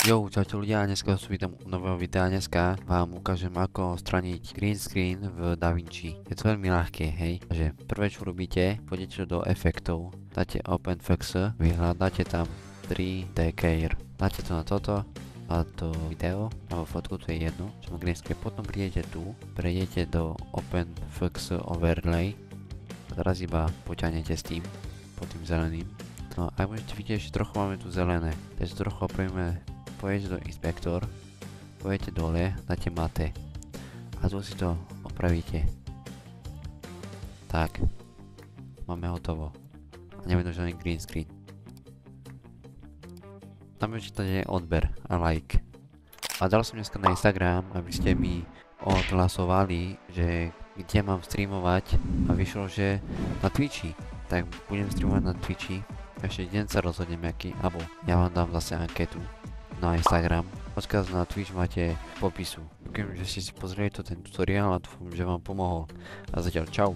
Jo, čaute ľudia, dneska vás vítam u nového videa. Dneska vám ukážem, ako odstraniť green screen v DaVinci. Je to veľmi ľahké, hej. Takže prvé, čo robíte, pôjdete do efektov, dáte OpenFX, vyhľadáte tam 3D Care. Dáte to na toto, a to video, alebo fotku, to je jedno, čo má green screen. Potom prídete tu, prejdete do OpenFX Overlay a teraz iba poťahnete s tým, pod tým zeleným. No a môžete vidieť, že trochu máme tu zelené, takže trochu opravíme. Pôjdete do inspektor, pôjdete dole, dáte mate a tu si to opravíte. Tak, máme hotovo. A nebude žiadny green screen. Tam je odber a like. A dal som dneska na Instagram, aby ste mi odhlasovali, že kde mám streamovať, a vyšlo, že na Twitchi. Tak budem streamovať na Twitchi. Ešte deň sa rozhodnem aký, alebo ja vám dám zase anketu na Instagram. Odkaz na Twitch máte v popisu. Ďakujem, že ste si pozreli ten tutoriál a dúfam, že vám pomohol. A zatiaľ čau.